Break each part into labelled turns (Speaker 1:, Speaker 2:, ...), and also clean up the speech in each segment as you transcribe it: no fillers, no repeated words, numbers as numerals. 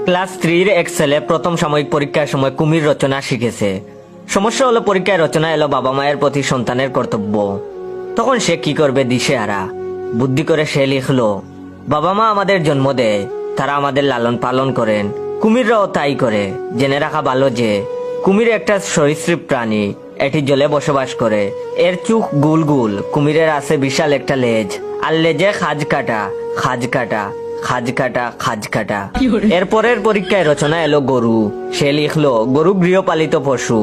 Speaker 1: Class 3-র এক ছেলে প্রথম সাময়িক পরীক্ষার সময় কুমির রচনা শিখেছে। সমস্যা হলো পরীক্ষায় রচনা এলো বাবা মায়ের প্রতি সন্তানের কর্তব্য। তখন সে কি করবে দিশেহারা। বুদ্ধি করে সে লিখলো, বাবা মা আমাদের জন্ম দেয়, তারা আমাদের লালন পালন করেন, কুমিররাও তাই করে। জেনে রাখা ভালো যে কুমির একটা সরীসৃপ প্রাণী, এটি জলে বসবাস করে। এর চোখ গুল গুল, কুমিরের আছে বিশাল একটা লেজ, আর লেজে খাজ কাটা খাজ কাটা খাজ কাটা খাজ কাটা। এরপরের পরীক্ষায় রচনা এলো গরু। সে লিখলো, গরু গৃহপালিত পশু,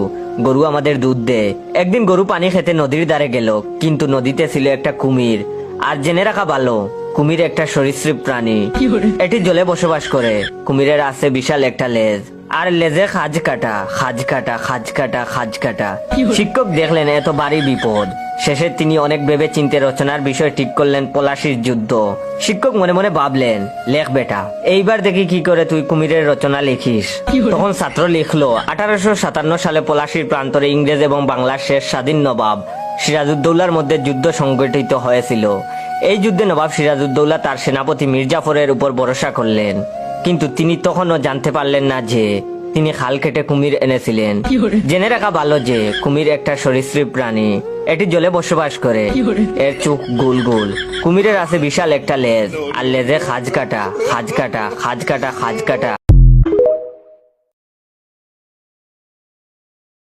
Speaker 1: গরু আমাদের দুধ দেয়। একদিন গরু পানি খেতে নদীর ধারে গেল, কিন্তু নদীতে ছিল একটা কুমির। আর জেনে রাখা ভালো, কুমির একটা সরীসৃপ প্রাণী, এটি জলে বসবাস করে। কুমিরের আছে বিশাল একটা লেজ, আর লেজে খাজ কাটা খাজ কাটা খাজ কাটা খাজ কাটা। শিক্ষক দেখলেন এত ভারী বিপদ। শেষে তিনি অনেক ভেবে চিন্তে রচনার বিষয় ঠিক করলেন, পলাশির যুদ্ধ। শিক্ষক মনে মনে ভাবলেন, লেখ বেটা, এইবার দেখি কি করে তুই কুমিরের রচনা লিখিস। তখন ছাত্র লিখলো, 1857 সালে পলাশির প্রান্তরে ইংরেজ এবং বাংলার শেষ স্বাধীন নবাব সিরাজউদ্দৌলার মধ্যে যুদ্ধ সংগঠিত হয়েছিল। এই যুদ্ধে নবাব সিরাজউদ্দৌলা তার সেনাপতি মির্জাফরের উপর ভরসা করলেন, কিন্তু তিনি তখনও জানতে পারলেন না যে তিনি খাল কেটে কুমির এনেছিলেন। জেনে রাখা ভালো যে কুমির একটা সরীসৃপ প্রাণী, এটি জলে বসবাস করে। এর চোখ গোল গোল, কুমিরের আছে বিশাল একটা লেজ, আর লেজে খাজ কাটা খাজ কাটা খাজ কাটা খাজ কাটা।